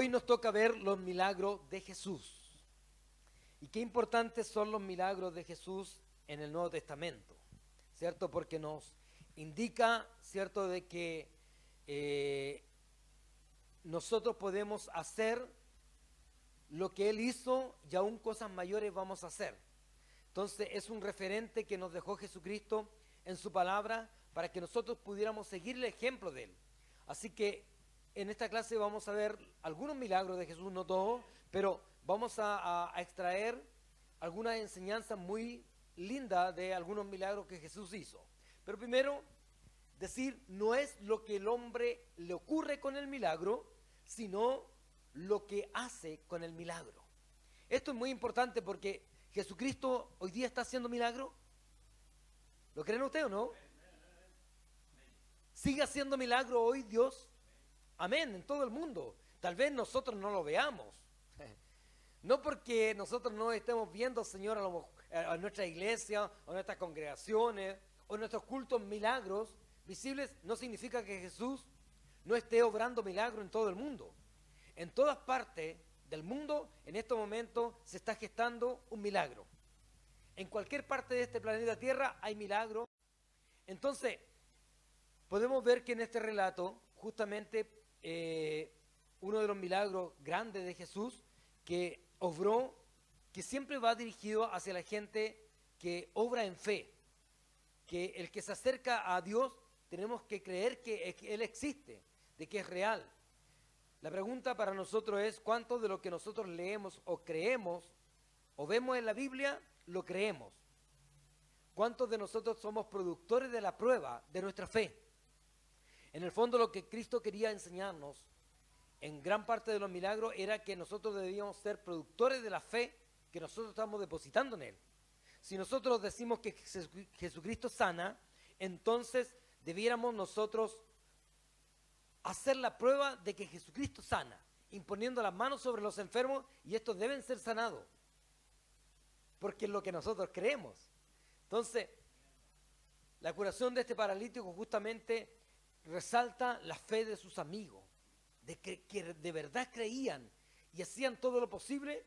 hoy nos toca ver los milagros de Jesús. Y qué importantes son los milagros de Jesús en el Nuevo Testamento, ¿cierto? Porque nos indica, ¿cierto?, de que nosotros podemos hacer lo que Él hizo y aún cosas mayores vamos a hacer. Entonces es un referente que nos dejó Jesucristo en su palabra para que nosotros pudiéramos seguir el ejemplo de Él. Así que en esta clase vamos a ver algunos milagros de Jesús, no todos, pero vamos a extraer algunas enseñanzas muy lindas de algunos milagros que Jesús hizo. Pero primero, decir, no es lo que el hombre le ocurre con el milagro, sino lo que hace con el milagro. Esto es muy importante porque Jesucristo hoy día está haciendo milagro. ¿Lo creen ustedes o no? ¿Sigue haciendo milagro hoy Dios? Amén, en todo el mundo. Tal vez nosotros no lo veamos. No porque nosotros no estemos viendo, Señor, a nuestra iglesia, o nuestras congregaciones, o nuestros cultos milagros visibles, no significa que Jesús no esté obrando milagros en todo el mundo. En todas partes del mundo, en este momento, se está gestando un milagro. En cualquier parte de este planeta Tierra hay milagros. Entonces, podemos ver que en este relato, justamente, uno de los milagros grandes de Jesús, que obró, que siempre va dirigido hacia la gente que obra en fe, que el que se acerca a Dios, tenemos que creer que Él existe, de que es real. La pregunta para nosotros es, ¿cuánto de lo que nosotros leemos o creemos o vemos en la Biblia, lo creemos? ¿Cuántos de nosotros somos productores de la prueba de nuestra fe? En el fondo lo que Cristo quería enseñarnos en gran parte de los milagros era que nosotros debíamos ser productores de la fe que nosotros estamos depositando en Él. Si nosotros decimos que Jesucristo sana, entonces debiéramos nosotros hacer la prueba de que Jesucristo sana, imponiendo las manos sobre los enfermos, y estos deben ser sanados, porque es lo que nosotros creemos. Entonces, la curación de este paralítico justamente resalta la fe de sus amigos, de que de verdad creían y hacían todo lo posible,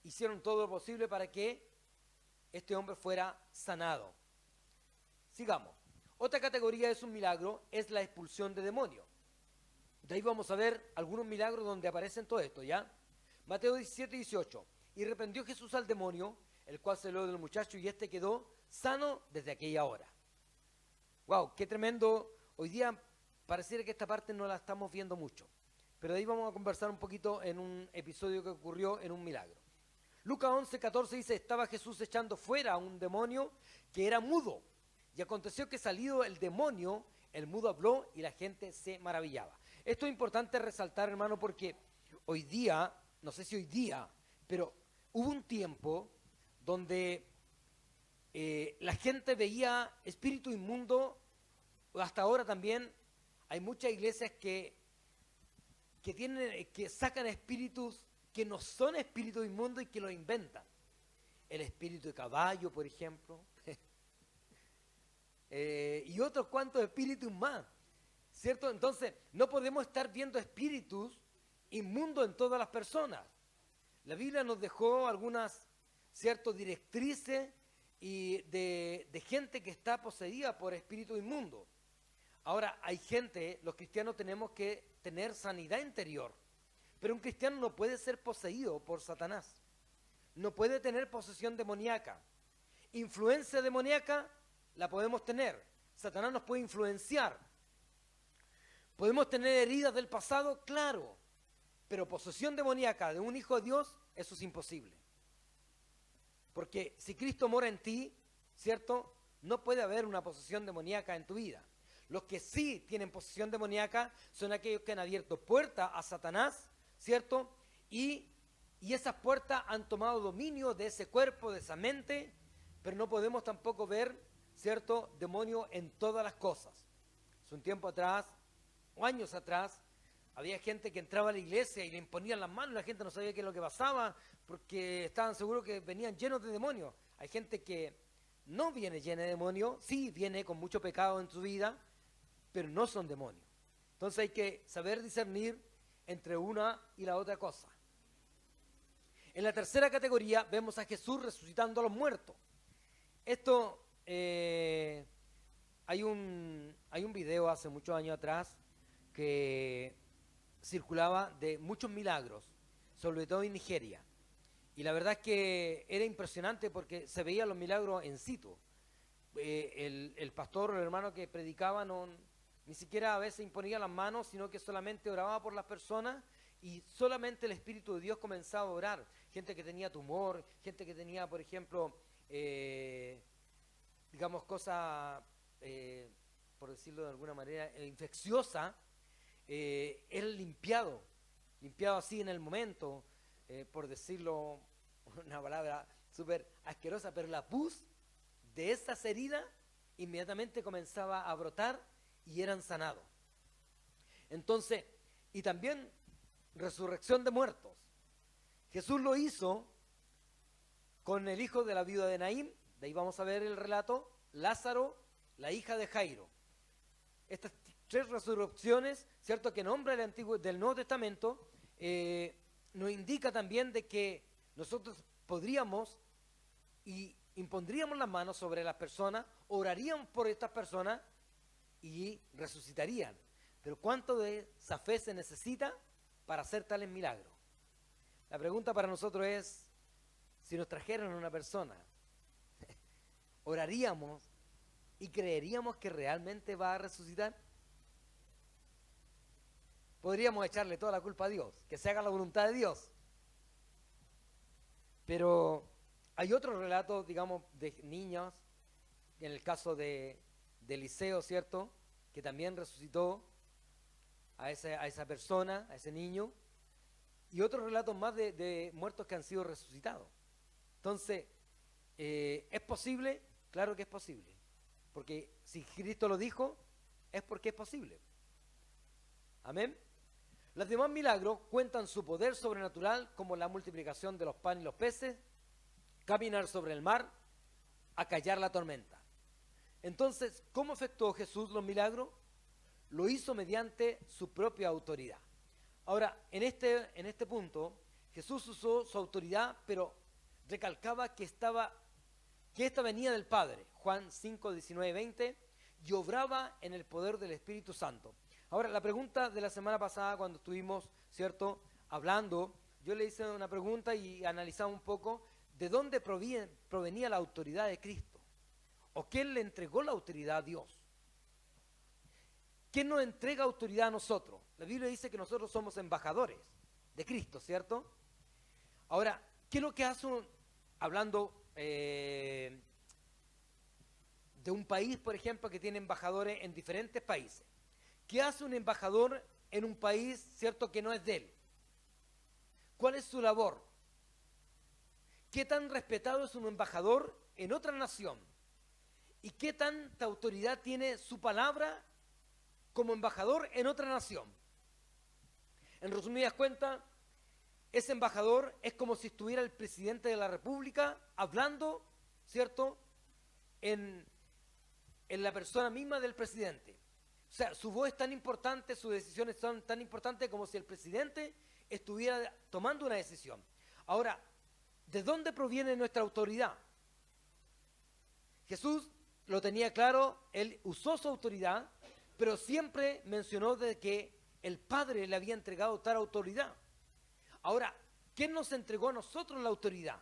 hicieron todo lo posible para que este hombre fuera sanado. Sigamos. Otra categoría de un milagro es la expulsión de demonios. De ahí vamos a ver algunos milagros donde aparecen todo esto, ¿ya? Mateo 17, 18. Y reprendió Jesús al demonio, el cual salió del muchacho, y este quedó sano desde aquella hora. Wow, qué tremendo. Hoy día pareciera que esta parte no la estamos viendo mucho, pero de ahí vamos a conversar un poquito en un episodio que ocurrió en un milagro. Lucas 11, 14 dice, estaba Jesús echando fuera a un demonio que era mudo, y aconteció que salido el demonio, el mudo habló y la gente se maravillaba. Esto es importante resaltar, hermano, porque hoy día, no sé si hoy día, pero hubo un tiempo donde la gente veía espíritu inmundo. Hasta ahora también hay muchas iglesias que sacan espíritus que no son espíritus inmundos y que los inventan. El espíritu de caballo, por ejemplo, y otros cuantos espíritus más, ¿cierto? Entonces, no podemos estar viendo espíritus inmundos en todas las personas. La Biblia nos dejó algunas, ¿cierto?, directrices y de gente que está poseída por espíritus inmundos. Ahora, hay gente, los cristianos tenemos que tener sanidad interior, pero un cristiano no puede ser poseído por Satanás, no puede tener posesión demoníaca. Influencia demoníaca la podemos tener, Satanás nos puede influenciar. ¿Podemos tener heridas del pasado? Claro, pero posesión demoníaca de un hijo de Dios, eso es imposible. Porque si Cristo mora en ti, ¿cierto?, no puede haber una posesión demoníaca en tu vida. Los que sí tienen posesión demoníaca son aquellos que han abierto puertas a Satanás, ¿cierto? Y esas puertas han tomado dominio de ese cuerpo, de esa mente, pero no podemos tampoco ver, ¿cierto?, demonio en todas las cosas. Hace un tiempo atrás, o años atrás, había gente que entraba a la iglesia y le imponían las manos, la gente no sabía qué es lo que pasaba, porque estaban seguros que venían llenos de demonios. Hay gente que no viene llena de demonios, sí viene con mucho pecado en su vida, pero no son demonios. Entonces hay que saber discernir entre una y la otra cosa. En la tercera categoría vemos a Jesús resucitando a los muertos. Esto, hay un video hace muchos años atrás que circulaba de muchos milagros, sobre todo en Nigeria. Y la verdad es que era impresionante porque se veían los milagros en situ. El pastor o el hermano que predicaba ni siquiera a veces imponía las manos, sino que solamente oraba por las personas y solamente el Espíritu de Dios comenzaba a orar. Gente que tenía tumor, gente que tenía, por ejemplo, digamos, cosas, por decirlo de alguna manera, infecciosa, era limpiado así en el momento, por decirlo una palabra súper asquerosa, pero la pus de esas heridas inmediatamente comenzaba a brotar y eran sanados. Entonces, y también resurrección de muertos. Jesús lo hizo con el hijo de la viuda de Naín, de ahí vamos a ver el relato, Lázaro, la hija de Jairo. Estas tres resurrecciones, cierto, que nombra el Antiguo del Nuevo Testamento, nos indica también de que nosotros podríamos y impondríamos las manos sobre las personas, oraríamos por estas personas y resucitarían. Pero ¿cuánto de esa fe se necesita para hacer tales milagros? La pregunta para nosotros es, si nos trajeran a una persona, ¿oraríamos y creeríamos que realmente va a resucitar? Podríamos echarle toda la culpa a Dios, que se haga la voluntad de Dios. Pero hay otros relatos, digamos, de niños, en el caso de Eliseo, ¿cierto?, que también resucitó a esa persona, a ese niño, y otros relatos más de muertos que han sido resucitados. Entonces, ¿es posible? Claro que es posible, porque si Cristo lo dijo, es porque es posible. Amén. Los demás milagros cuentan su poder sobrenatural, como la multiplicación de los panes y los peces, caminar sobre el mar, acallar la tormenta. Entonces, ¿cómo efectuó Jesús los milagros? Lo hizo mediante su propia autoridad. Ahora, en este punto, Jesús usó su autoridad, pero recalcaba que esta venía del Padre. Juan 5, 19, 20, y obraba en el poder del Espíritu Santo. Ahora, la pregunta de la semana pasada, cuando estuvimos, ¿cierto?, hablando, yo le hice una pregunta y analizamos un poco de dónde provenía la autoridad de Cristo, o quién le entregó la autoridad a Dios. ¿Quién nos entrega autoridad a nosotros? La Biblia dice que nosotros somos embajadores de Cristo, ¿cierto? Ahora, ¿qué es lo que hace hablando de un país, por ejemplo, que tiene embajadores en diferentes países? ¿Qué hace un embajador en un país, cierto, que no es de él? ¿Cuál es su labor? ¿Qué tan respetado es un embajador en otra nación? ¿Y qué tanta autoridad tiene su palabra como embajador en otra nación? En resumidas cuentas, ese embajador es como si estuviera el presidente de la República hablando, ¿cierto?, en la persona misma del presidente. O sea, su voz es tan importante, sus decisiones son tan importantes como si el presidente estuviera tomando una decisión. Ahora, ¿de dónde proviene nuestra autoridad? Jesús lo tenía claro, él usó su autoridad, pero siempre mencionó de que el Padre le había entregado tal autoridad. Ahora, ¿quién nos entregó a nosotros la autoridad?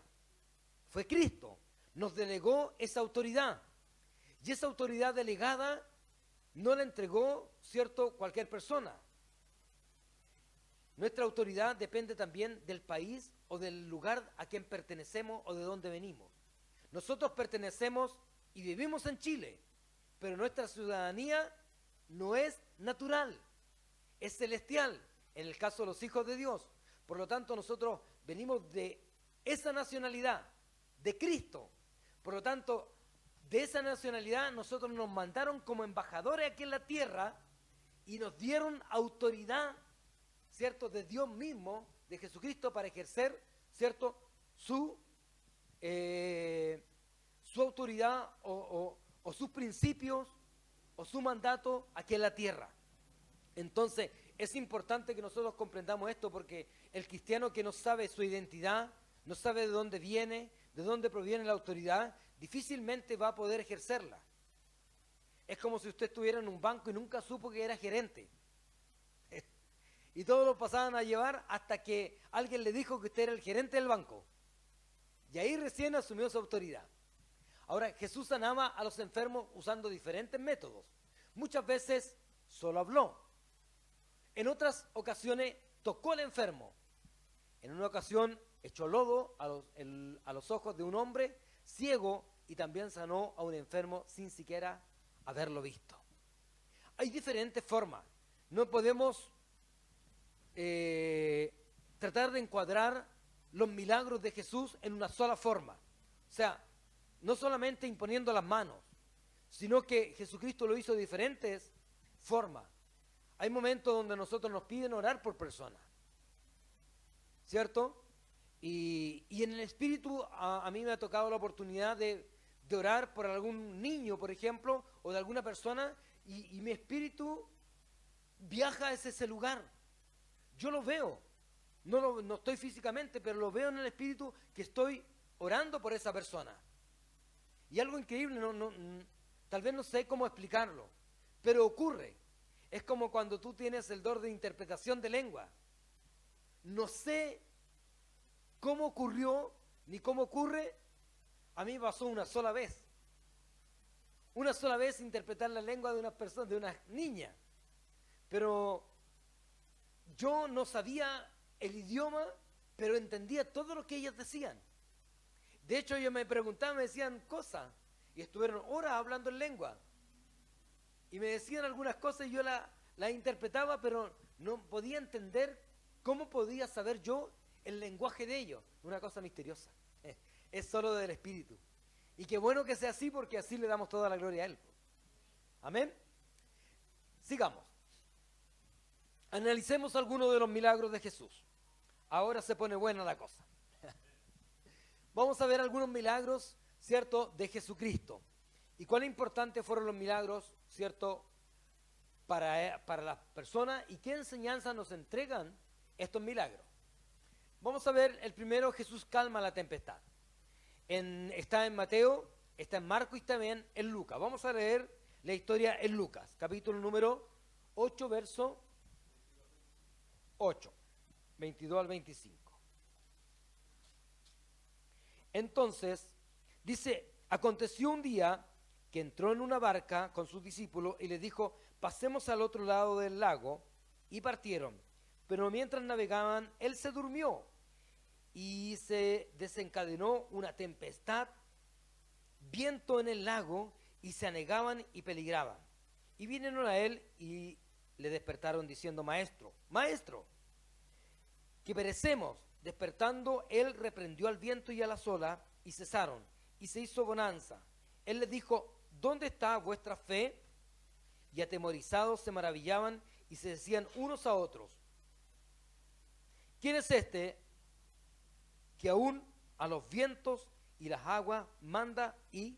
Fue Cristo, nos delegó esa autoridad. Y esa autoridad delegada no la entregó, ¿cierto?, cualquier persona. Nuestra autoridad depende también del país o del lugar a quien pertenecemos o de dónde venimos. Nosotros pertenecemos y vivimos en Chile, pero nuestra ciudadanía no es natural, es celestial, en el caso de los hijos de Dios. Por lo tanto, nosotros venimos de esa nacionalidad, de Cristo. Por lo tanto, de esa nacionalidad nosotros nos mandaron como embajadores aquí en la tierra y nos dieron autoridad, ¿cierto?, de Dios mismo, de Jesucristo, para ejercer, ¿cierto?, su autoridad o sus principios o su mandato aquí en la tierra. Entonces, Es importante que nosotros comprendamos esto porque el cristiano que no sabe su identidad, no sabe de dónde viene, de dónde proviene la autoridad, difícilmente va a poder ejercerla. Es como si usted estuviera en un banco y nunca supo que era gerente. Y todos lo pasaban a llevar hasta que alguien le dijo que usted era el gerente del banco. Y ahí recién asumió su autoridad. Ahora, Jesús sanaba a los enfermos usando diferentes métodos. Muchas veces solo habló. En otras ocasiones tocó al enfermo. En una ocasión echó lodo a los ojos de un hombre ciego y también sanó a un enfermo sin siquiera haberlo visto. Hay diferentes formas. No podemos tratar de encuadrar los milagros de Jesús en una sola forma. O sea, no solamente imponiendo las manos, sino que Jesucristo lo hizo de diferentes formas. Hay momentos donde nosotros nos piden orar por personas, ¿cierto? Y en el Espíritu a mí me ha tocado la oportunidad de orar por algún niño, por ejemplo, o de alguna persona, y mi espíritu viaja hacia ese lugar. Yo lo veo, no estoy físicamente, pero lo veo en el espíritu que estoy orando por esa persona. Y algo increíble, tal vez no sé cómo explicarlo, pero ocurre. Es como cuando tú tienes el don de interpretación de lengua. No sé cómo ocurrió, ni cómo ocurre. A mí pasó una sola vez. Una sola vez interpretar la lengua de una persona, de una niña. Pero yo no sabía el idioma, pero entendía todo lo que ellas decían. De hecho, ellos me preguntaban, me decían cosas, y estuvieron horas hablando en lengua. Y me decían algunas cosas y yo la interpretaba, pero no podía entender cómo podía saber yo el lenguaje de ellos. Una cosa misteriosa. Es solo del Espíritu. Y qué bueno que sea así, porque así le damos toda la gloria a Él. Amén. Sigamos. Analicemos algunos de los milagros de Jesús. Ahora se pone buena la cosa. Vamos a ver algunos milagros, ¿cierto?, de Jesucristo. Y cuán importantes fueron los milagros, ¿cierto?, para las personas y qué enseñanza nos entregan estos milagros. Vamos a ver el primero. Jesús calma la tempestad. Está en Mateo, está en Marcos y también en Lucas. Vamos a leer la historia en Lucas, capítulo número 8, verso 8, 22 al 25. Entonces, dice, aconteció un día que entró en una barca con sus discípulos y les dijo, pasemos al otro lado del lago, y partieron. Pero mientras navegaban, él se durmió y se desencadenó una tempestad, viento en el lago, y se anegaban y peligraban. Y vinieron a él y le despertaron diciendo, maestro, maestro, que perecemos. Despertando, él reprendió al viento y a las olas, y cesaron, y se hizo bonanza. Él les dijo, ¿dónde está vuestra fe? Y atemorizados se maravillaban y se decían unos a otros, ¿quién es este que aún a los vientos y las aguas manda y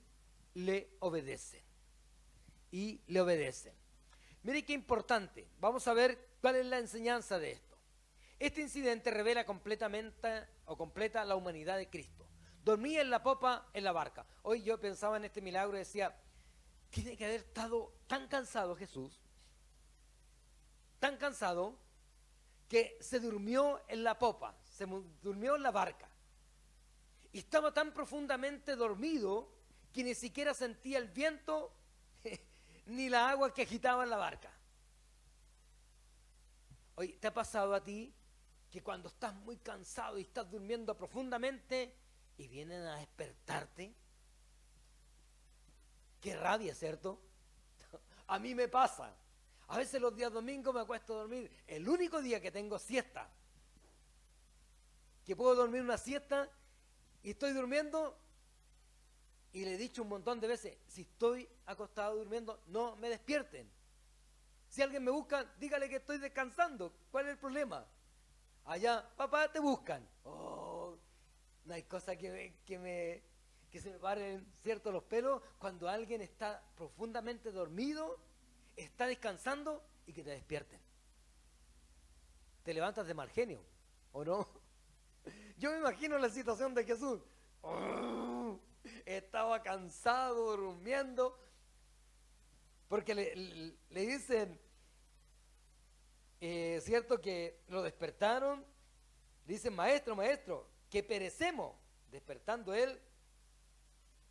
le obedecen? Y le obedecen. Mire qué importante. Vamos a ver cuál es la enseñanza de esto. Este incidente revela completamente o completa la humanidad de Cristo. Dormía en la popa en la barca. Hoy yo pensaba en este milagro y decía, tiene que haber estado tan cansado Jesús, tan cansado, que se durmió en la popa, se durmió en la barca. Y estaba tan profundamente dormido que ni siquiera sentía el viento ni la agua que agitaba en la barca. Oye, ¿te ha pasado a ti que cuando estás muy cansado y estás durmiendo profundamente y vienen a despertarte? Qué rabia, ¿cierto? A mí me pasa. A veces los días domingos me acuesto a dormir. El único día que tengo siesta, que puedo dormir una siesta y estoy durmiendo, y le he dicho un montón de veces, si estoy acostado durmiendo, no me despierten. Si alguien me busca, dígale que estoy descansando. ¿Cuál es el problema? Allá, papá, te buscan. Oh, no hay cosa que se me paren, ¿cierto?, los pelos cuando alguien está profundamente dormido, está descansando y que te despierten. te levantas de mal genio, ¿o no? Yo me imagino la situación de Jesús. Estaba cansado, durmiendo, porque le dicen, cierto, que lo despertaron, le dicen, maestro, maestro, que perecemos. Despertando él,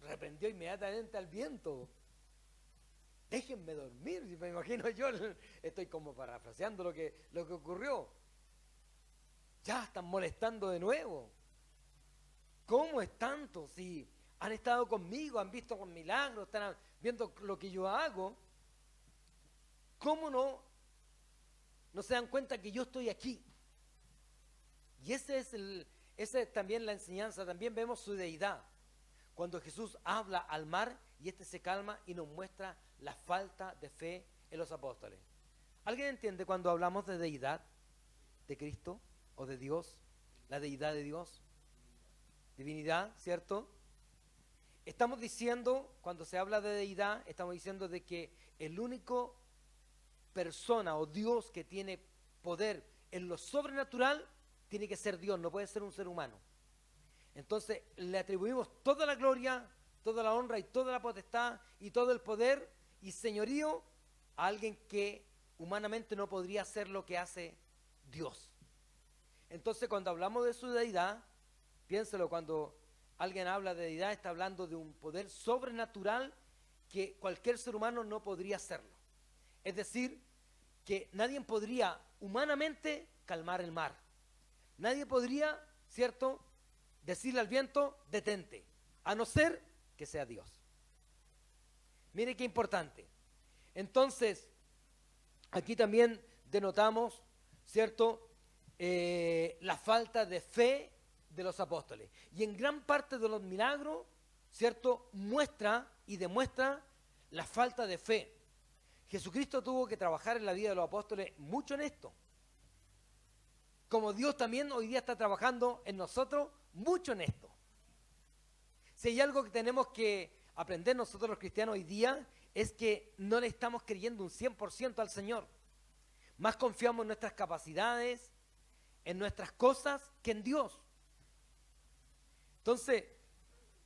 reprendió inmediatamente al viento. Déjenme dormir, me imagino yo, estoy como parafraseando lo que ocurrió. Ya están molestando de nuevo. ¿Cómo es tanto? Si han estado conmigo, han visto con milagros, están viendo lo que yo hago, ¿cómo no se dan cuenta que yo estoy aquí? Y esa es también la enseñanza. También vemos su deidad. Cuando Jesús habla al mar y este se calma y nos muestra la falta de fe en los apóstoles. ¿Alguien entiende cuando hablamos de deidad de Cristo o de Dios? La deidad de Dios. Divinidad, ¿cierto? Estamos diciendo, cuando se habla de deidad, estamos diciendo de que el único persona o Dios que tiene poder en lo sobrenatural tiene que ser Dios, no puede ser un ser humano. Entonces le atribuimos toda la gloria, toda la honra y toda la potestad y todo el poder y señorío a alguien que humanamente no podría hacer lo que hace Dios. Entonces cuando hablamos de su deidad, piénselo, cuando alguien habla de deidad está hablando de un poder sobrenatural que cualquier ser humano no podría hacerlo. Es decir, que nadie podría humanamente calmar el mar. Nadie podría, ¿cierto?, decirle al viento, detente, a no ser que sea Dios. Mire qué importante. Entonces, aquí también denotamos, ¿cierto?, la falta de fe de los apóstoles. Y en gran parte de los milagros, ¿cierto?, muestra y demuestra la falta de fe. Jesucristo tuvo que trabajar en la vida de los apóstoles mucho en esto. Como Dios también hoy día está trabajando en nosotros mucho en esto. Si hay algo que tenemos que aprender nosotros los cristianos hoy día, es que no le estamos creyendo un 100% al Señor. Más confiamos en nuestras capacidades, en nuestras cosas, que en Dios. Entonces,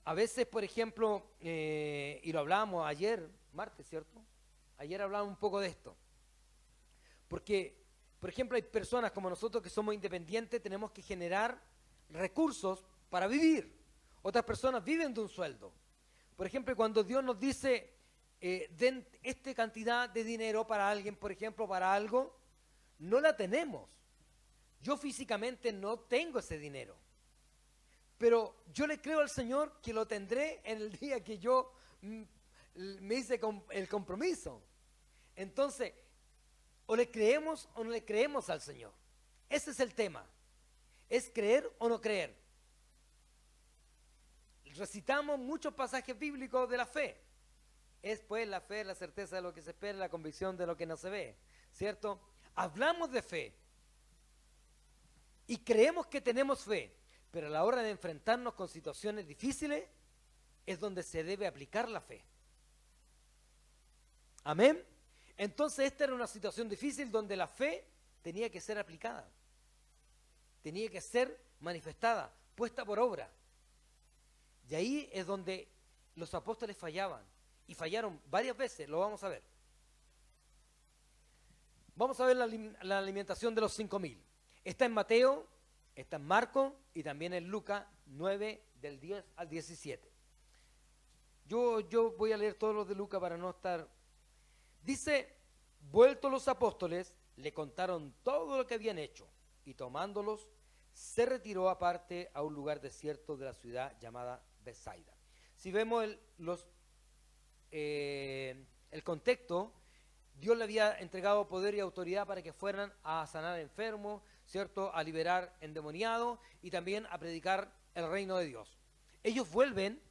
a veces, por ejemplo, y lo hablábamos ayer, martes, ¿cierto? Ayer hablábamos un poco de esto. Porque, por ejemplo, hay personas como nosotros que somos independientes, tenemos que generar recursos para vivir. Otras personas viven de un sueldo. Por ejemplo, cuando Dios nos dice, den esta cantidad de dinero para alguien, por ejemplo, para algo, no la tenemos. Yo físicamente no tengo ese dinero. Pero yo le creo al Señor que lo tendré en el día que yo me hice el compromiso. Entonces, o le creemos o no le creemos al Señor. Ese es el tema. ¿Es creer o no creer? Recitamos muchos pasajes bíblicos de la fe. Es pues la fe, la certeza de lo que se espera, la convicción de lo que no se ve, ¿cierto? Hablamos de fe y creemos que tenemos fe, pero a la hora de enfrentarnos con situaciones difíciles es donde se debe aplicar la fe. Amén. Entonces esta era una situación difícil donde la fe tenía que ser aplicada, tenía que ser manifestada, puesta por obra. Y ahí es donde los apóstoles fallaban, y fallaron varias veces, lo vamos a ver. Vamos a ver la alimentación de los 5.000. Está en Mateo, está en Marcos y también en Lucas 9, del 10 al 17. Yo voy a leer todos los de Lucas para no estar... Dice, vueltos los apóstoles, le contaron todo lo que habían hecho, y tomándolos, se retiró aparte a un lugar desierto de la ciudad llamada Betsaida. Si vemos el contexto, Dios le había entregado poder y autoridad para que fueran a sanar enfermos, ¿cierto?, a liberar endemoniados y también a predicar el reino de Dios. Ellos vuelven,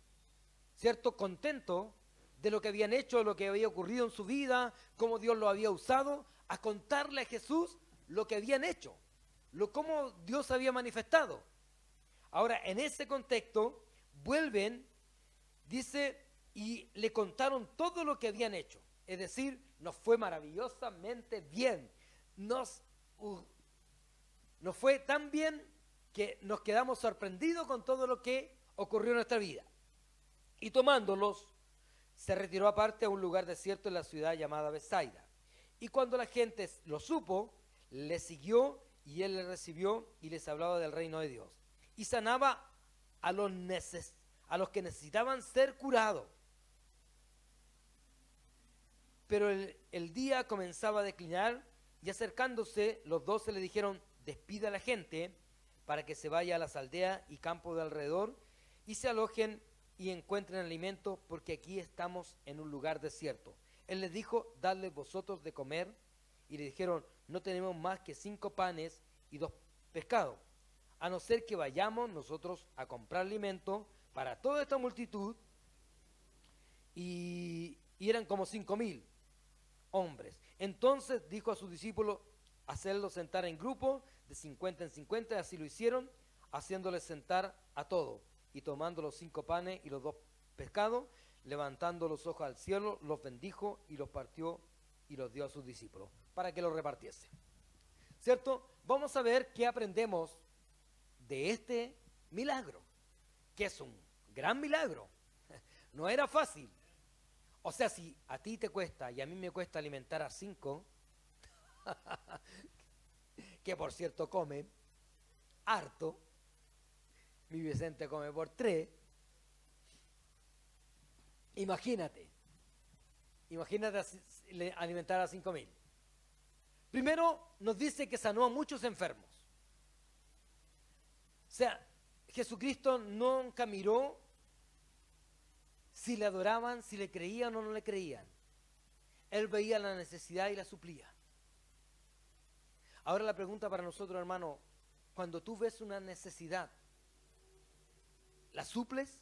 ¿cierto?, contentos de lo que habían hecho, lo que había ocurrido en su vida, cómo Dios lo había usado, a contarle a Jesús lo que habían hecho, cómo Dios había manifestado. Ahora, en ese contexto, vuelven, dice, y le contaron todo lo que habían hecho. Es decir, nos fue maravillosamente bien. nos fue tan bien que nos quedamos sorprendidos con todo lo que ocurrió en nuestra vida. Y tomándolos, se retiró aparte a un lugar desierto en la ciudad llamada Betsaida. Y cuando la gente lo supo, le siguió y él le recibió y les hablaba del reino de Dios. Y sanaba a los que necesitaban ser curados. Pero el día comenzaba a declinar y acercándose los 12 le dijeron: despida a la gente para que se vaya a las aldeas y campos de alrededor y se alojen y encuentren alimento, porque aquí estamos en un lugar desierto. Él les dijo: dadle vosotros de comer. Y le dijeron: no tenemos más que 5 panes y 2 pescados, a no ser que vayamos nosotros a comprar alimento para toda esta multitud. Y eran como 5,000 hombres. Entonces dijo a sus discípulos: hacerlos sentar en grupo de 50 en 50, y así lo hicieron, haciéndoles sentar a todos. Y tomando los 5 panes y los 2 pescados, levantando los ojos al cielo, los bendijo y los partió y los dio a sus discípulos para que los repartiese. ¿Cierto? Vamos a ver qué aprendemos de este milagro, que es un gran milagro. No era fácil. O sea, si a ti te cuesta y a mí me cuesta alimentar a 5, que por cierto come harto, mi Vicente come por 3, imagínate alimentar a 5,000. Primero nos dice que sanó a muchos enfermos. O sea, Jesucristo nunca miró si le adoraban, si le creían o no le creían. Él veía la necesidad y la suplía. Ahora la pregunta para nosotros, hermano: cuando tú ves una necesidad, ¿la suples?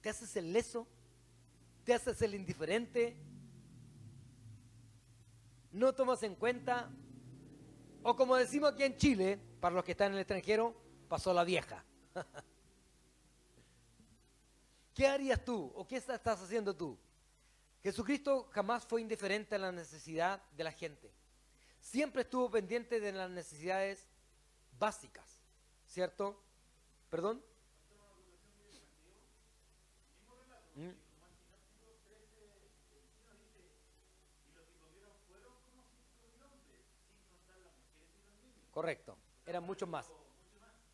¿Te haces el leso? ¿Te haces el indiferente? ¿No tomas en cuenta? O como decimos aquí en Chile, para los que están en el extranjero, pasó la vieja. ¿Qué harías tú? ¿O qué estás haciendo tú? Jesucristo jamás fue indiferente a la necesidad de la gente. Siempre estuvo pendiente de las necesidades básicas, ¿cierto? ¿Perdón? ¿Mm? Correcto, eran muchos más.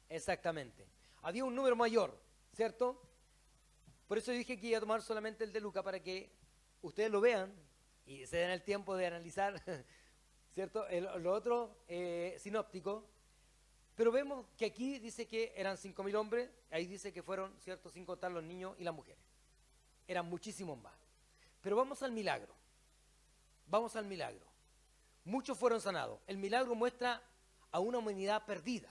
Exactamente. Había un número mayor, ¿cierto? Por eso dije que iba a tomar solamente el de Lucas para que ustedes lo vean y se den el tiempo de analizar, ¿cierto? Lo otro sinóptico. Pero vemos que aquí dice que eran 5,000 hombres, ahí dice que fueron, ¿cierto?, sin contar los niños y las mujeres. Eran muchísimos más. Pero vamos al milagro. Vamos al milagro. Muchos fueron sanados. El milagro muestra a una humanidad perdida.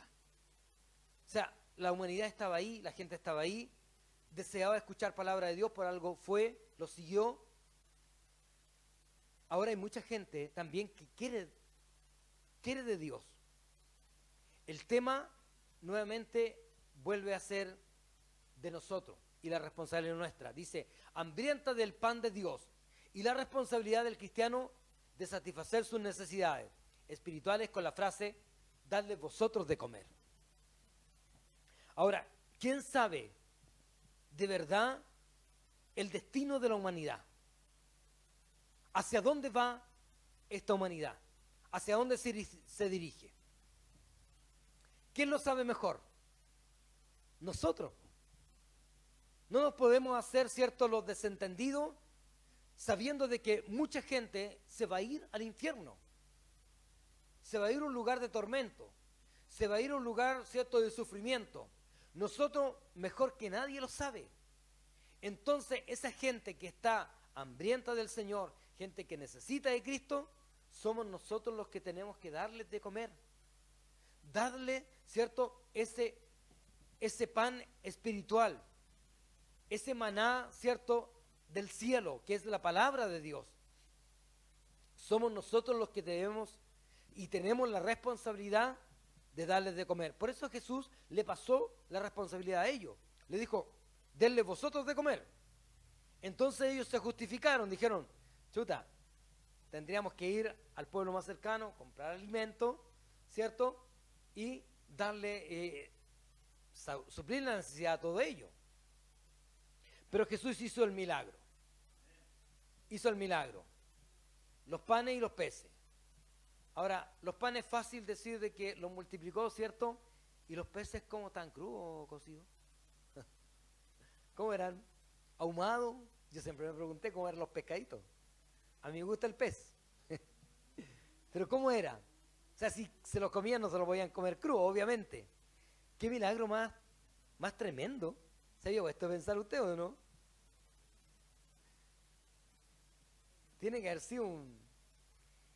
O sea, la humanidad estaba ahí, la gente estaba ahí, deseaba escuchar palabra de Dios, por algo fue, lo siguió. Ahora hay mucha gente también que quiere de Dios. El tema nuevamente vuelve a ser de nosotros y la responsabilidad nuestra. Dice: hambrienta del pan de Dios, y la responsabilidad del cristiano de satisfacer sus necesidades espirituales con la frase: dadle vosotros de comer. Ahora, ¿quién sabe de verdad el destino de la humanidad? ¿Hacia dónde va esta humanidad? ¿Hacia dónde se dirige? ¿Quién lo sabe mejor? Nosotros. No nos podemos hacer, ¿cierto?, los desentendidos, sabiendo de que mucha gente se va a ir al infierno. Se va a ir a un lugar de tormento. Se va a ir a un lugar, ¿cierto?, de sufrimiento. Nosotros mejor que nadie lo sabe. Entonces, esa gente que está hambrienta del Señor, gente que necesita de Cristo, somos nosotros los que tenemos que darles de comer. Darle, ¿cierto?, ese pan espiritual, ese maná, ¿cierto?, del cielo, que es la palabra de Dios. Somos nosotros los que debemos y tenemos la responsabilidad de darles de comer. Por eso Jesús le pasó la responsabilidad a ellos. Le dijo: denle vosotros de comer. Entonces ellos se justificaron, dijeron: tendríamos que ir al pueblo más cercano, comprar alimento, ¿cierto? y darle, suplir la necesidad a todo ello. Pero Jesús hizo el milagro. Hizo el milagro. Los panes y los peces. Ahora, los panes es fácil decir de que los multiplicó, ¿cierto? Y los peces, ¿cómo están? ¿Crudos o cocidos? ¿Cómo eran? ¿Ahumados? Yo siempre me pregunté cómo eran los pescaditos. A mí me gusta el pez. Pero ¿cómo era? O sea, si se los comían no se los podían comer crudo, obviamente. ¿Qué milagro más tremendo? ¿Se había puesto a pensar usted o no? Tiene que haber sido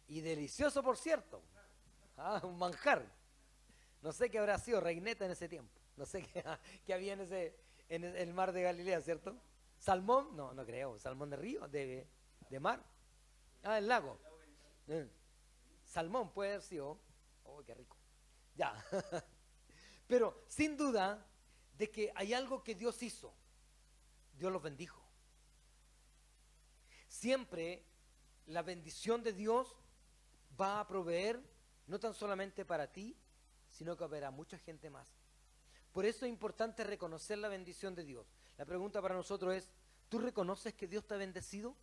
y delicioso, por cierto. Un manjar. No sé qué habrá sido reineta en ese tiempo. No sé qué había en el mar de Galilea, ¿cierto? ¿Salmón? No, no creo. ¿Salmón de río? ¿De mar? Ah, el lago. Salmón puede haber sido. Oh, qué rico. Ya. Pero sin duda de que hay algo que Dios hizo. Dios los bendijo. Siempre la bendición de Dios va a proveer no tan solamente para ti, sino que habrá mucha gente más. Por eso es importante reconocer la bendición de Dios. La pregunta para nosotros es, ¿tú reconoces que Dios te ha bendecido?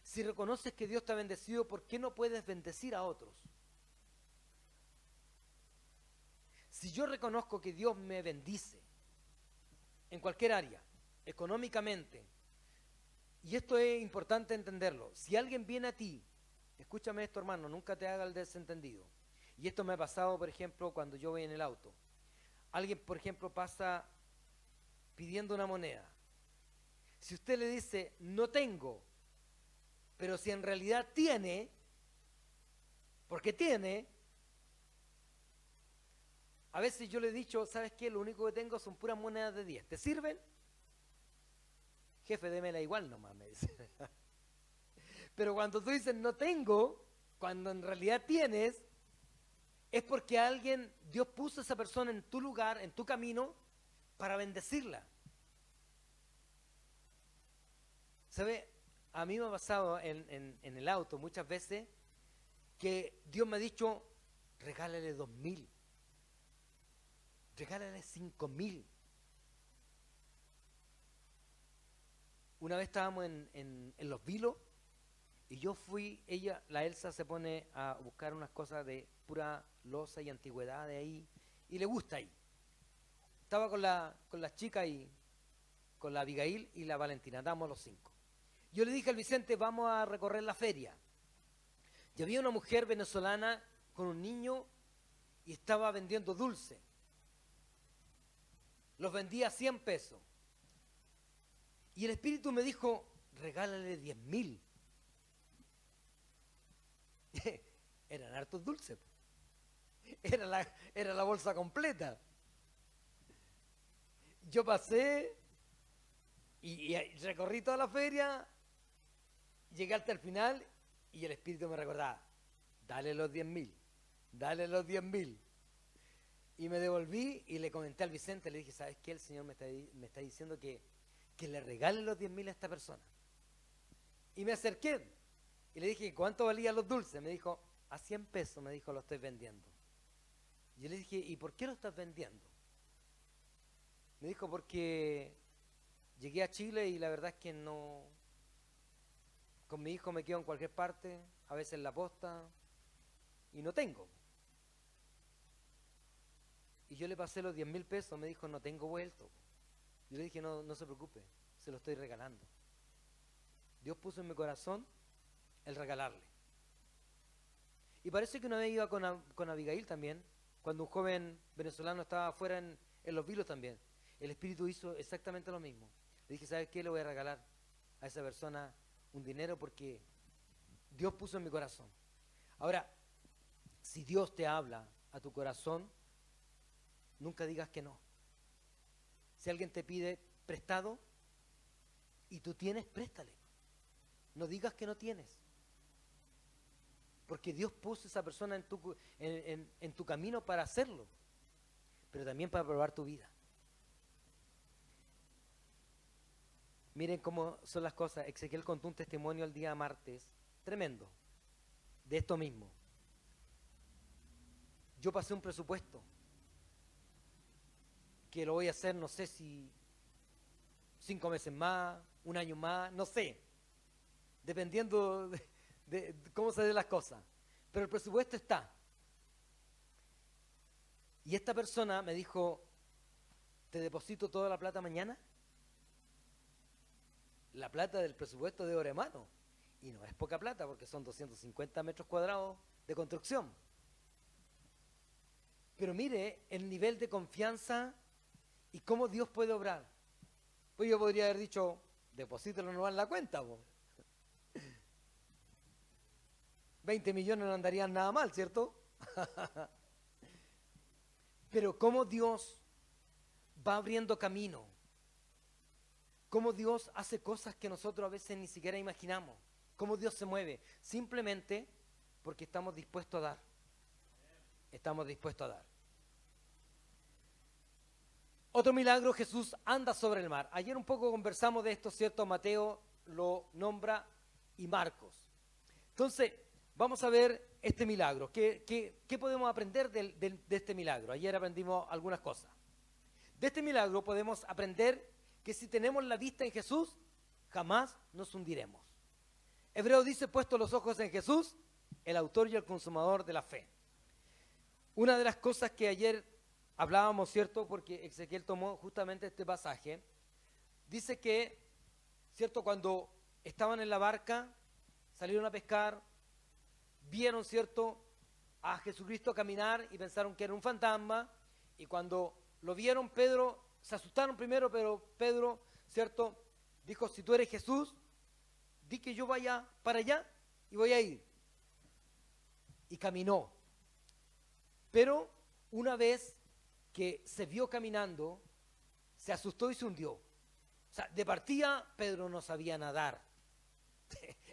Si reconoces que Dios te ha bendecido, ¿por qué no puedes bendecir a otros? Si yo reconozco que Dios me bendice en cualquier área, económicamente, y esto es importante entenderlo, si alguien viene a ti, escúchame esto, hermano, nunca te haga el desentendido. Y esto me ha pasado, por ejemplo, cuando yo voy en el auto. Alguien, por ejemplo, pasa pidiendo una moneda. Si usted le dice, no tengo, pero si en realidad tiene, porque tiene, a veces yo le he dicho, ¿sabes qué? Lo único que tengo son puras monedas de 10. ¿Te sirven? Jefe, démela igual nomás, me dice. Pero cuando tú dices no tengo, cuando en realidad tienes, es porque Dios puso a esa persona en tu lugar, en tu camino, para bendecirla. ¿Sabe? A mí me ha pasado en el auto muchas veces que Dios me ha dicho, regálale 2.000, regálale 5.000. Una vez estábamos en Los Vilos y yo fui, la Elsa se pone a buscar unas cosas de pura loza y antigüedad de ahí y le gusta ahí. Estaba con las chicas y con la Abigail y la Valentina, estábamos los 5. Yo le dije al Vicente, vamos a recorrer la feria. Y había una mujer venezolana con un niño y estaba vendiendo dulce. Los vendía a 100 pesos. Y el Espíritu me dijo, regálale 10.000. Eran hartos dulces. Era la bolsa completa. Yo pasé y recorrí toda la feria, llegué hasta el final y el Espíritu me recordaba, dale los 10.000, dale los 10.000. Y me devolví y le comenté al Vicente, le dije, ¿sabes qué? El Señor me está diciendo que le regale los 10.000 a esta persona. Y me acerqué y le dije, ¿cuánto valían los dulces? Me dijo, a 100 pesos, me dijo, lo estoy vendiendo. Yo le dije, ¿y por qué lo estás vendiendo? Me dijo, porque llegué a Chile y la verdad es que no, con mi hijo me quedo en cualquier parte, a veces en la posta, y no tengo. Y yo le pasé los 10.000 pesos, me dijo, no tengo vuelto. Yo le dije, no se preocupe, se lo estoy regalando. Dios puso en mi corazón el regalarle. Y parece que una vez iba con Abigail también, cuando un joven venezolano estaba afuera en Los Vilos también. El Espíritu hizo exactamente lo mismo. Le dije, ¿sabes qué? Le voy a regalar a esa persona un dinero porque Dios puso en mi corazón. Ahora, si Dios te habla a tu corazón, nunca digas que no. Si alguien te pide prestado y tú tienes, préstale. No digas que no tienes. Porque Dios puso a esa persona en tu camino para hacerlo, pero también para probar tu vida. Miren cómo son las cosas. Ezequiel contó un testimonio el día martes, tremendo, de esto mismo. yo pasé un presupuesto que lo voy a hacer, no sé si 5 meses más, un año más, no sé, dependiendo de cómo se den las cosas. Pero el presupuesto está. Y esta persona me dijo, ¿te deposito toda la plata mañana? La plata del presupuesto de obra de mano. Y no es poca plata porque son 250 metros cuadrados de construcción. Pero mire el nivel de confianza y cómo Dios puede obrar. Pues yo podría haber dicho, deposítalo no en la cuenta, po. 20 millones no andarían nada mal, ¿cierto? Pero cómo Dios va abriendo camino, cómo Dios hace cosas que nosotros a veces ni siquiera imaginamos, cómo Dios se mueve, simplemente porque estamos dispuestos a dar. Estamos dispuestos a dar. Otro milagro, Jesús anda sobre el mar. Ayer un poco conversamos de esto, ¿cierto? Mateo lo nombra y Marcos. Entonces, vamos a ver este milagro. ¿Qué podemos aprender de este milagro? Ayer aprendimos algunas cosas. De este milagro podemos aprender que si tenemos la vista en Jesús, jamás nos hundiremos. Hebreo dice, puesto los ojos en Jesús, el autor y el consumador de la fe. Una de las cosas que ayer hablábamos, ¿cierto? Porque Ezequiel tomó justamente este pasaje. Dice que, ¿cierto? Cuando estaban en la barca, salieron a pescar, vieron, ¿cierto?, a Jesucristo caminar y pensaron que era un fantasma. Y cuando lo vieron, Pedro, se asustaron primero, pero Pedro, ¿cierto?, dijo, si tú eres Jesús, di que yo vaya para allá y voy a ir. Y caminó. Pero una vez que se vio caminando, se asustó y se hundió. O sea, de partida, Pedro no sabía nadar.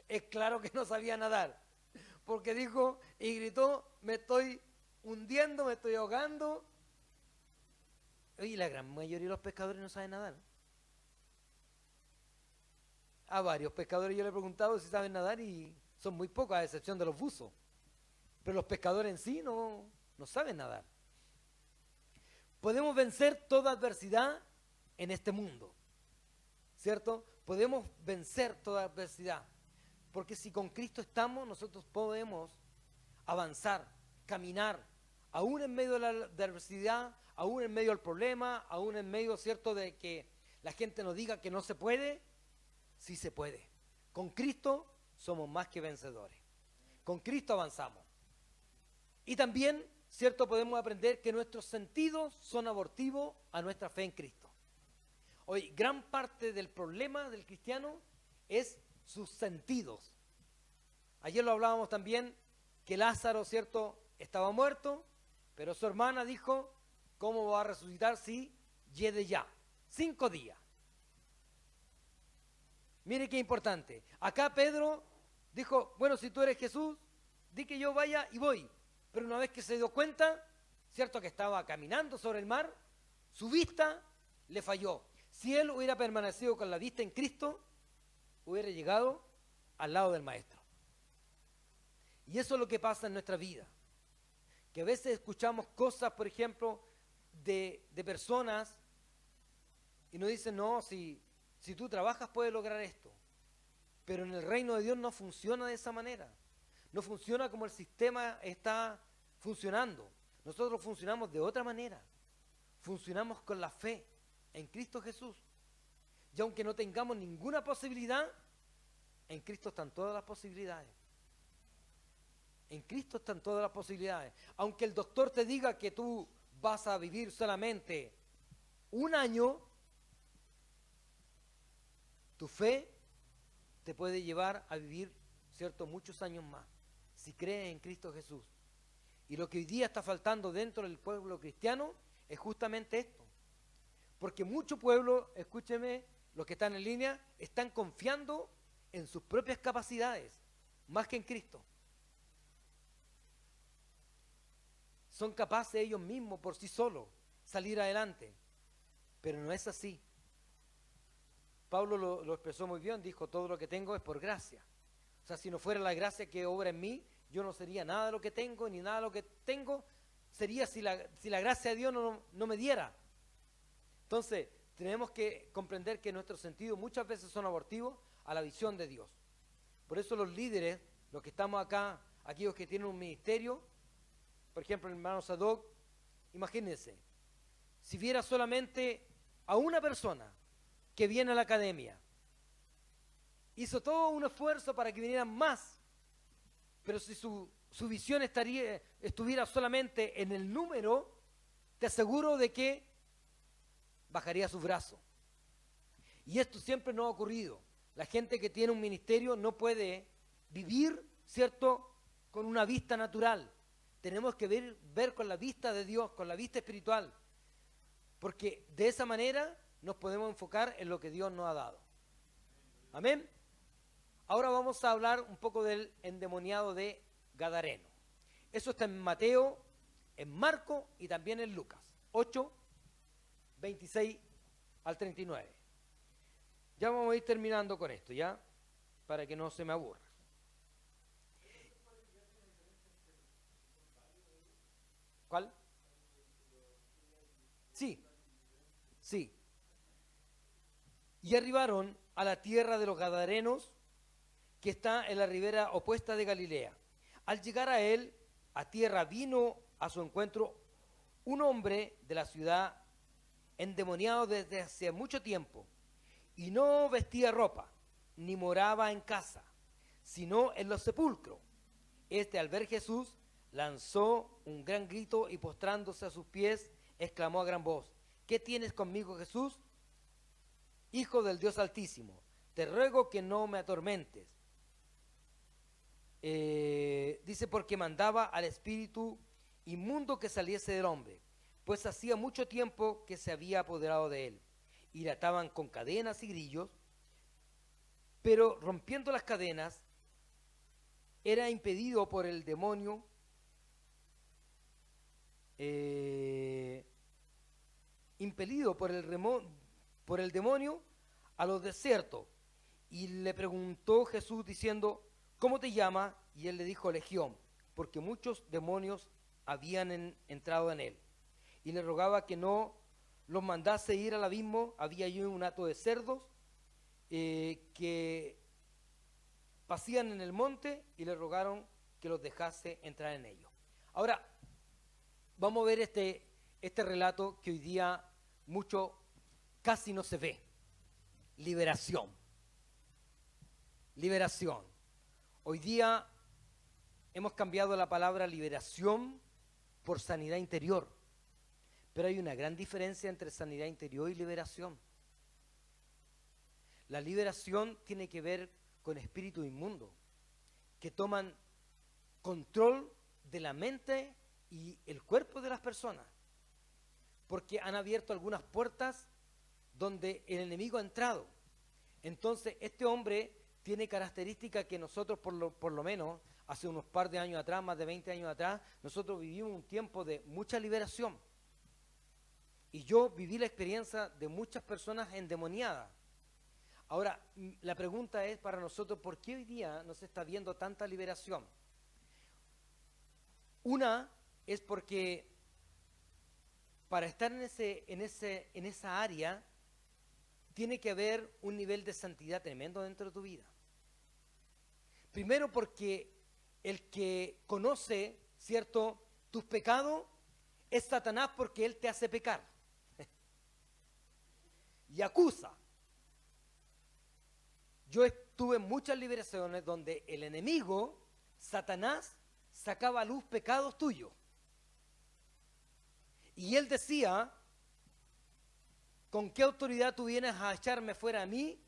Es claro que no sabía nadar. Porque dijo y gritó, me estoy hundiendo, me estoy ahogando. Oye, la gran mayoría de los pescadores no saben nadar. A varios pescadores yo le he preguntado si saben nadar y son muy pocos, a excepción de los buzos. Pero los pescadores en sí no saben nadar. Podemos vencer toda adversidad en este mundo, ¿cierto? Podemos vencer toda adversidad. Porque si con Cristo estamos, nosotros podemos avanzar, caminar, aún en medio de la adversidad, aún en medio del problema, aún en medio, ¿cierto?, de que la gente nos diga que no se puede, sí se puede. Con Cristo somos más que vencedores. Con Cristo avanzamos. Y también, ¿cierto?, podemos aprender que nuestros sentidos son abortivos a nuestra fe en Cristo. Hoy, gran parte del problema del cristiano es sus sentidos. Ayer lo hablábamos también, que Lázaro, ¿cierto?, estaba muerto, pero su hermana dijo, ¿cómo va a resucitar si llegue ya? 5 días. Mire qué importante. Acá Pedro dijo, bueno, si tú eres Jesús, di que yo vaya y voy. Pero una vez que se dio cuenta, ¿cierto?, que estaba caminando sobre el mar, su vista le falló. Si él hubiera permanecido con la vista en Cristo, hubiera llegado al lado del Maestro. Y eso es lo que pasa en nuestra vida. Que a veces escuchamos cosas, por ejemplo, de personas y nos dicen, no, si tú trabajas puedes lograr esto. Pero en el reino de Dios no funciona de esa manera. No funciona como el sistema está funcionando. Nosotros funcionamos de otra manera. Funcionamos con la fe en Cristo Jesús. Y aunque no tengamos ninguna posibilidad, en Cristo están todas las posibilidades. En Cristo están todas las posibilidades. Aunque el doctor te diga que tú vas a vivir solamente 1 año, tu fe te puede llevar a vivir, ¿cierto?, muchos años más, si crees en Cristo Jesús. Y lo que hoy día está faltando dentro del pueblo cristiano es justamente esto. Porque mucho pueblo, escúcheme, los que están en línea, están confiando en sus propias capacidades, más que en Cristo. Son capaces ellos mismos por sí solos salir adelante, pero no es así. Pablo lo expresó muy bien, dijo, todo lo que tengo es por gracia. O sea, si no fuera la gracia que obra en mí, yo no sería nada de lo que tengo, ni nada de lo que tengo sería si la gracia de Dios no me diera? Entonces, tenemos que comprender que nuestros sentidos muchas veces son abortivos a la visión de Dios. Por eso los líderes, los que estamos acá, aquellos que tienen un ministerio, por ejemplo, el hermano Sadoc, imagínense, si viera solamente a una persona que viene a la academia, hizo todo un esfuerzo para que vinieran más, pero si su visión estuviera solamente en el número, te aseguro de que bajaría sus brazos. Y esto siempre nos ha ocurrido. La gente que tiene un ministerio no puede vivir, ¿cierto?, con una vista natural. Tenemos que ver con la vista de Dios, con la vista espiritual, porque de esa manera nos podemos enfocar en lo que Dios nos ha dado. Amén. Ahora vamos a hablar un poco del endemoniado de Gadareno. Eso está en Mateo, en Marco y también en Lucas 8, 26 al 39. Ya vamos a ir terminando con esto, ¿ya? Para que no se me aburra. ¿Cuál? Sí, sí. Y arribaron a la tierra de los Gadarenos, que está en la ribera opuesta de Galilea. Al llegar a él, a tierra, vino a su encuentro un hombre de la ciudad endemoniado desde hace mucho tiempo, y no vestía ropa, ni moraba en casa, sino en los sepulcros. Este, al ver Jesús, lanzó un gran grito y postrándose a sus pies, exclamó a gran voz: ¿Qué tienes conmigo, Jesús, Hijo del Dios Altísimo? Te ruego que no me atormentes. Dice, porque mandaba al espíritu inmundo que saliese del hombre, pues hacía mucho tiempo que se había apoderado de él, y le ataban con cadenas y grillos, pero rompiendo las cadenas, era impedido por el demonio, impelido por el demonio a los desiertos. Y le preguntó Jesús diciendo: ¿cómo te llamas? Y él le dijo: Legión, porque muchos demonios habían entrado en él. Y le rogaba que no los mandase ir al abismo. Había allí un hato de cerdos que pasían en el monte, y le rogaron que los dejase entrar en ellos. Ahora, vamos a ver este relato que hoy día casi no se ve. Liberación. Liberación. Hoy día hemos cambiado la palabra liberación por sanidad interior. Pero hay una gran diferencia entre sanidad interior y liberación. La liberación tiene que ver con espíritus inmundos que toman control de la mente y el cuerpo de las personas, porque han abierto algunas puertas donde el enemigo ha entrado. Entonces este hombre tiene características que nosotros por lo menos hace unos par de años atrás, más de 20 años atrás, nosotros vivimos un tiempo de mucha liberación. Y yo viví la experiencia de muchas personas endemoniadas. Ahora, la pregunta es para nosotros: ¿por qué hoy día no se está viendo tanta liberación? Una es porque para estar en esa área tiene que haber un nivel de santidad tremendo dentro de tu vida. Primero, porque el que conoce, ¿cierto?, tus pecados es Satanás, porque él te hace pecar y acusa. Yo estuve en muchas liberaciones donde el enemigo, Satanás, sacaba a luz pecados tuyos. Y él decía: ¿con qué autoridad tú vienes a echarme fuera a mí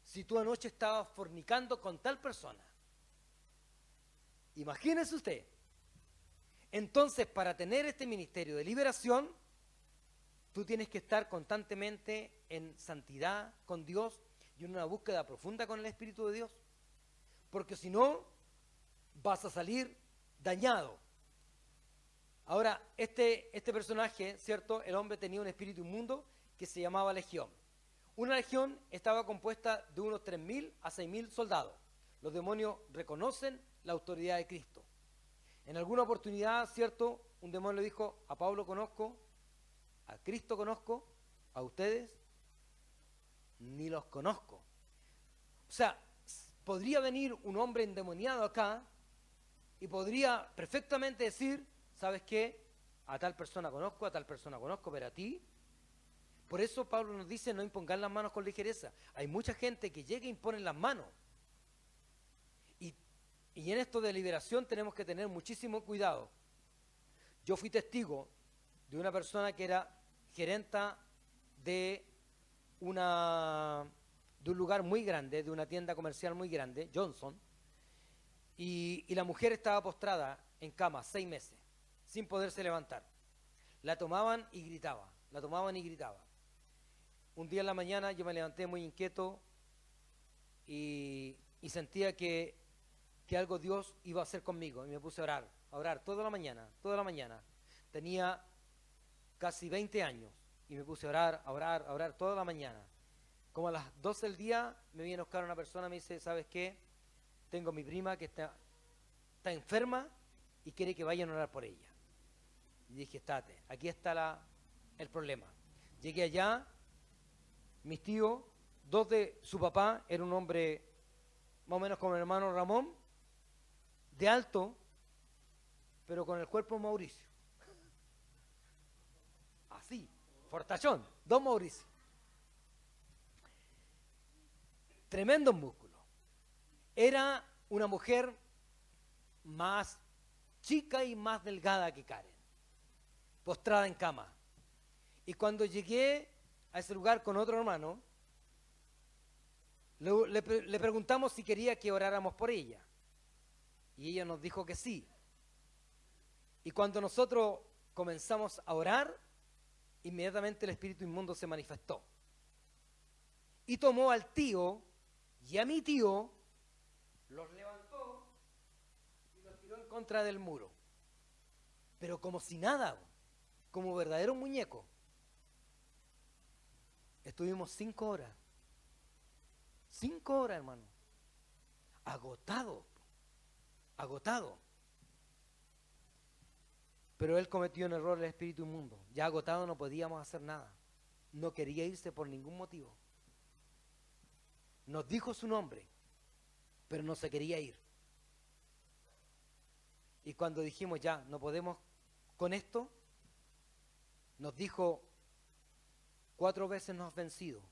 si tú anoche estabas fornicando con tal persona? Imagínese usted. Entonces, para tener este ministerio de liberación, tú tienes que estar constantemente en santidad con Dios y en una búsqueda profunda con el Espíritu de Dios, porque si no, vas a salir dañado. Ahora, este personaje, ¿cierto? El hombre tenía un espíritu inmundo que se llamaba legión. Una legión estaba compuesta de unos 3.000 a 6.000 soldados. Los demonios reconocen la autoridad de Cristo. En alguna oportunidad, ¿cierto? Un demonio le dijo, a Pablo conozco, a Cristo conozco, a ustedes ni los conozco. O sea, podría venir un hombre endemoniado acá y podría perfectamente decir, ¿sabes qué? A tal persona conozco, pero a ti. Por eso Pablo nos dice, no impongan las manos con ligereza. Hay mucha gente que llega e impone las manos. Y en esto de liberación tenemos que tener muchísimo cuidado. Yo fui testigo de una persona que era gerenta de un lugar muy grande, de una tienda comercial muy grande, Johnson, y la mujer estaba postrada en cama 6 meses, sin poderse levantar. La tomaban y gritaba, la tomaban y gritaba. Un día en la mañana yo me levanté muy inquieto y sentía que algo Dios iba a hacer conmigo, y me puse a orar toda la mañana. Tenía casi 20 años y me puse a orar toda la mañana. Como a las 12 del día me viene a buscar una persona y me dice, ¿sabes qué? Tengo mi prima que está enferma y quiere que vayan a orar por ella. Y dije, estate, aquí está el problema. Llegué allá, mis tíos, 2 de su papá, era un hombre más o menos como el hermano Ramón, de alto, pero con el cuerpo de Mauricio. Así, fortachón, 2 Mauricio. Tremendos músculos. Era una mujer más chica y más delgada que Karen, postrada en cama. Y cuando llegué a ese lugar con otro hermano, le preguntamos si quería que oráramos por ella. Y ella nos dijo que sí. Y cuando nosotros comenzamos a orar, inmediatamente el espíritu inmundo se manifestó. Y tomó al tío y a mi tío, los levantó y los tiró en contra del muro. Pero como si nada, como verdadero muñeco. Estuvimos 5 horas. 5 horas, hermano. Agotado. Pero él cometió un error, el espíritu inmundo. Ya agotado no podíamos hacer nada. No quería irse por ningún motivo. Nos dijo su nombre, pero no se quería ir. Y cuando dijimos ya, no podemos con esto, nos dijo, 4 veces me has vencido,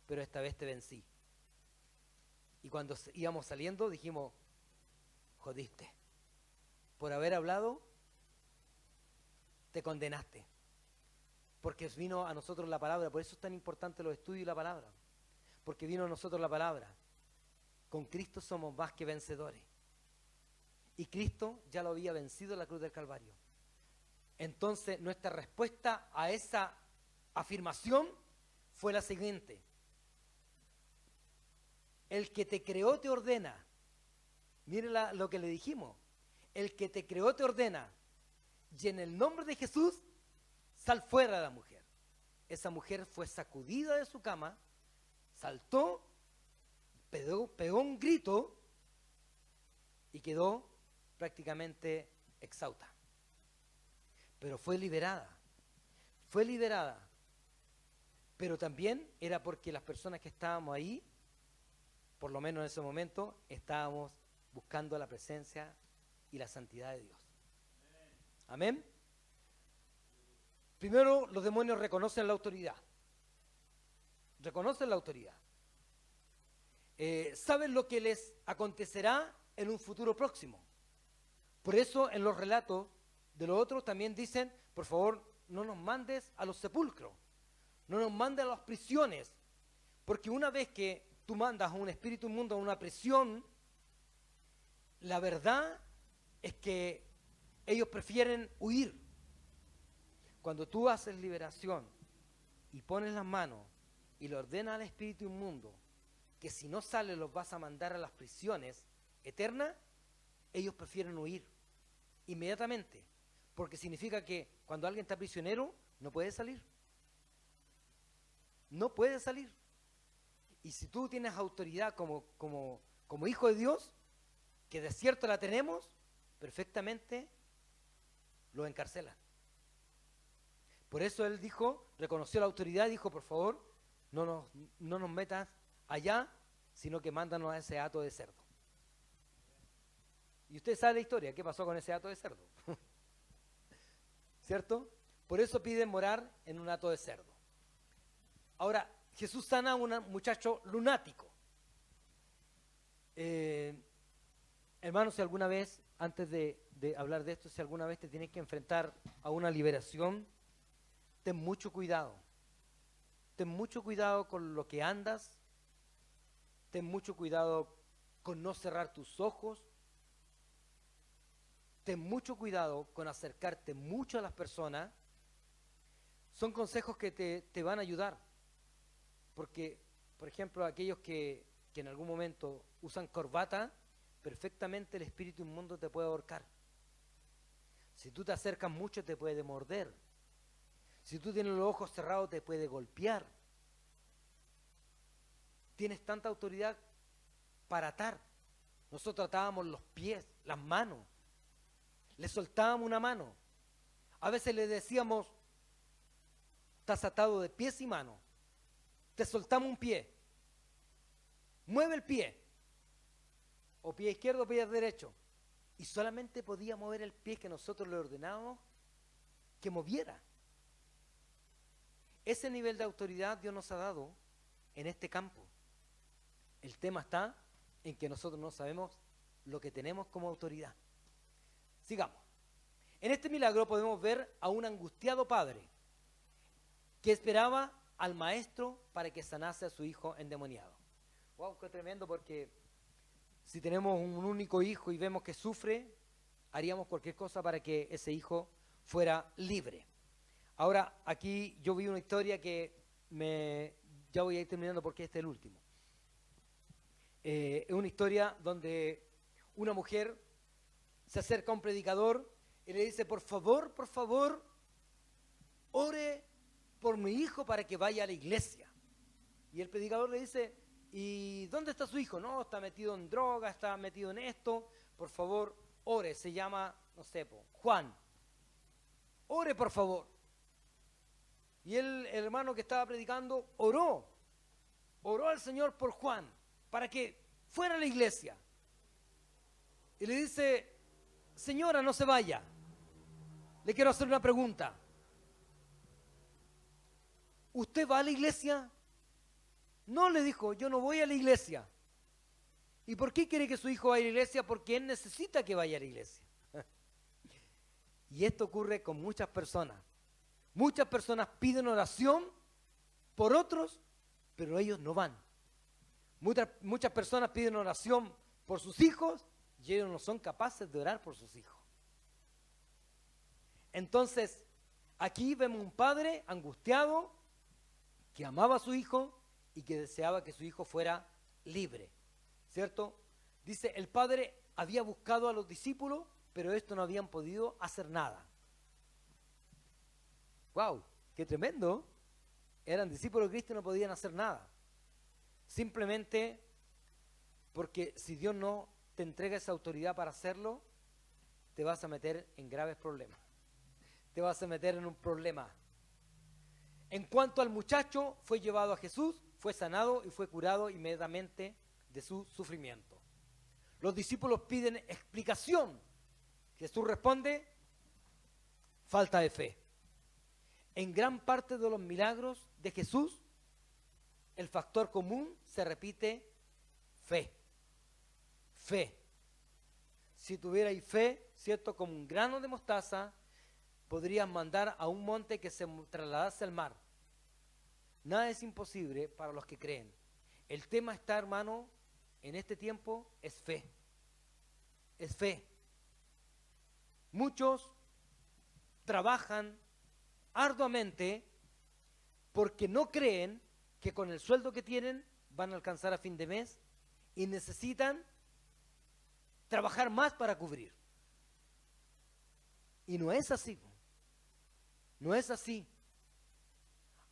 pero esta vez te vencí. Y cuando íbamos saliendo dijimos, jodiste, por haber hablado, te condenaste. Porque vino a nosotros la palabra, por eso es tan importante los estudios y la palabra. Porque vino a nosotros la palabra. Con Cristo somos más que vencedores. Y Cristo ya lo había vencido en la cruz del Calvario. Entonces nuestra respuesta a esa afirmación fue la siguiente. El que te creó te ordena. Mire lo que le dijimos. El que te creó te ordena. Y en el nombre de Jesús, sal fuera de la mujer. Esa mujer fue sacudida de su cama, saltó, pegó un grito y quedó prácticamente exhausta. Pero fue liberada. Pero también era porque las personas que estábamos ahí, por lo menos en ese momento, estábamos buscando la presencia y la santidad de Dios. Amén. Primero, los demonios reconocen la autoridad. Saben lo que les acontecerá en un futuro próximo. Por eso en los relatos de los otros también dicen, por favor, no nos mandes a los sepulcros, no nos mandes a las prisiones, porque una vez que tú mandas a un espíritu inmundo a una prisión, la verdad es que ellos prefieren huir. Cuando tú haces liberación y pones las manos y le ordenas al espíritu inmundo que si no sale los vas a mandar a las prisiones eternas, ellos prefieren huir inmediatamente, porque significa que cuando alguien está prisionero no puede salir. Y si tú tienes autoridad como hijo de Dios, que de cierto la tenemos, perfectamente lo encarcelan. Por eso él dijo, reconoció la autoridad y dijo, por favor, no nos metas allá, sino que mándanos a ese hato de cerdo. Y usted sabe la historia, ¿qué pasó con ese hato de cerdo? ¿Cierto? Por eso piden morar en un hato de cerdo. Ahora, Jesús sana a un muchacho lunático. Hermanos, si alguna vez, antes de hablar de esto, si alguna vez te tienes que enfrentar a una liberación, ten mucho cuidado. Ten mucho cuidado con lo que andas. Ten mucho cuidado con no cerrar tus ojos. Ten mucho cuidado con acercarte mucho a las personas. Son consejos que te van a ayudar. Porque, por ejemplo, aquellos que en algún momento usan corbata, perfectamente el espíritu inmundo te puede ahorcar. Si tú te acercas mucho te puede morder. Si tú tienes los ojos cerrados te puede golpear. Tienes tanta autoridad para atar. Nosotros atábamos los pies, las manos. Le soltábamos una mano. A veces le decíamos, estás atado de pies y manos. Te soltamos un pie. Mueve el pie. O pie izquierdo o pie derecho. Y solamente podía mover el pie que nosotros le ordenábamos que moviera. Ese nivel de autoridad Dios nos ha dado en este campo. El tema está en que nosotros no sabemos lo que tenemos como autoridad. Sigamos. En este milagro podemos ver a un angustiado padre que esperaba al maestro para que sanase a su hijo endemoniado. Wow, qué tremendo, porque si tenemos un único hijo y vemos que sufre, haríamos cualquier cosa para que ese hijo fuera libre. Ahora, aquí yo vi una historia que ya voy a ir terminando porque este es el último. Es una historia donde una mujer se acerca a un predicador y le dice, por favor, ore por mi hijo para que vaya a la iglesia. Y el predicador le dice, ¿y dónde está su hijo? No, está metido en droga, está metido en esto, por favor, ore. Se llama, no sé, Juan. Ore, por favor. Y el hermano que estaba predicando oró al Señor por Juan, para que fuera a la iglesia. Y le dice, señora, no se vaya. Le quiero hacer una pregunta. ¿Usted va a la iglesia? No, le dijo, yo no voy a la iglesia. ¿Y por qué quiere que su hijo vaya a la iglesia? Porque él necesita que vaya a la iglesia. Y esto ocurre con muchas personas. Muchas personas piden oración por otros, pero ellos no van. Muchas personas piden oración por sus hijos y ellos no son capaces de orar por sus hijos. Entonces, aquí vemos un padre angustiado que amaba a su hijo y que deseaba que su hijo fuera libre, ¿cierto? Dice, el padre había buscado a los discípulos, pero estos no habían podido hacer nada. ¡Wow! ¡Qué tremendo! Eran discípulos de Cristo y no podían hacer nada. Simplemente porque si Dios no te entrega esa autoridad para hacerlo, te vas a meter en graves problemas. Te vas a meter en un problema. En cuanto al muchacho, fue llevado a Jesús, fue sanado y fue curado inmediatamente de su sufrimiento. Los discípulos piden explicación. Jesús responde, falta de fe. En gran parte de los milagros de Jesús, el factor común se repite, fe. Fe. Si tuvierais fe, ¿cierto? Como un grano de mostaza, podrías mandar a un monte que se trasladase al mar. Nada es imposible para los que creen. El tema está, hermano, en este tiempo, es fe. Es fe. Muchos trabajan arduamente porque no creen que con el sueldo que tienen van a alcanzar a fin de mes y necesitan trabajar más para cubrir. Y no es así. No es así.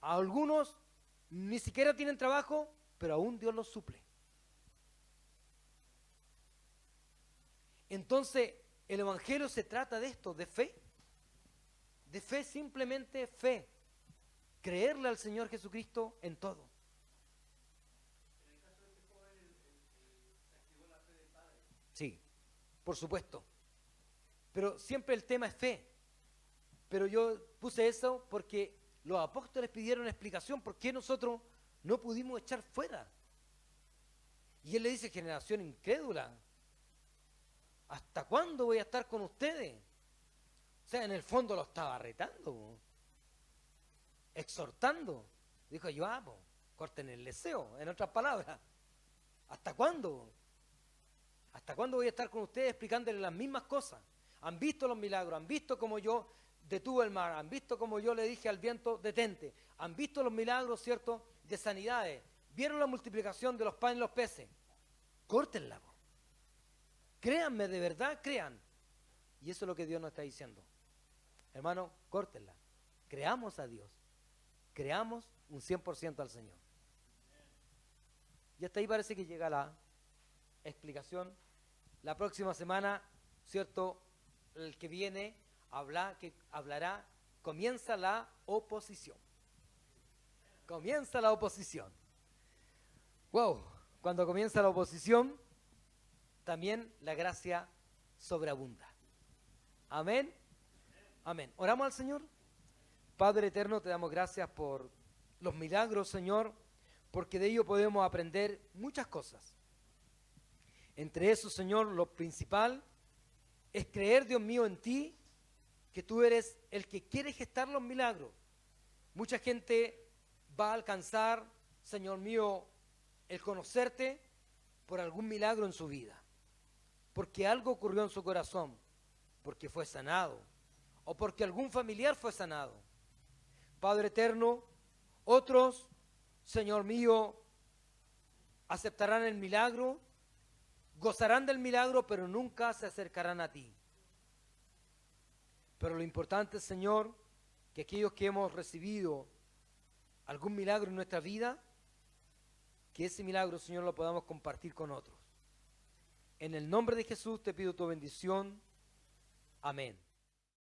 Algunos ni siquiera tienen trabajo, pero aún Dios los suple. Entonces, el Evangelio se trata de esto, de fe. De fe, simplemente fe. Creerle al Señor Jesucristo en todo. Sí, por supuesto. Pero siempre el tema es fe. Pero yo puse eso porque los apóstoles pidieron explicación por qué nosotros no pudimos echar fuera. Y él le dice, generación incrédula, ¿hasta cuándo voy a estar con ustedes? O sea, en el fondo lo estaba retando, exhortando. Dijo, yo amo, corten el deseo, en otras palabras. ¿Hasta cuándo? ¿Hasta cuándo voy a estar con ustedes explicándoles las mismas cosas? Han visto los milagros, han visto cómo yo detuve el mar, han visto cómo yo le dije al viento, detente. Han visto los milagros, ¿cierto?, de sanidades. Vieron la multiplicación de los panes y los peces. Córtenla. Créanme, de verdad, crean. Y eso es lo que Dios nos está diciendo. Hermano, córtenla. Creamos a Dios. Creamos un 100% al Señor. Y hasta ahí parece que llega la explicación. La próxima semana, ¿cierto?, el que viene hablará, comienza la oposición. Comienza la oposición. Wow, cuando comienza la oposición, también la gracia sobreabunda. Amén. Amén. Oramos al Señor. Padre eterno, te damos gracias por los milagros, Señor, porque de ello podemos aprender muchas cosas. Entre eso, Señor, lo principal es creer, Dios mío, en ti, que tú eres el que quiere gestar los milagros. Mucha gente va a alcanzar, Señor mío, el conocerte por algún milagro en su vida, porque algo ocurrió en su corazón, porque fue sanado, o porque algún familiar fue sanado. Padre eterno, otros, Señor mío, aceptarán el milagro, gozarán del milagro, pero nunca se acercarán a ti. Pero lo importante, Señor, que aquellos que hemos recibido algún milagro en nuestra vida, que ese milagro, Señor, lo podamos compartir con otros. En el nombre de Jesús te pido tu bendición. Amén.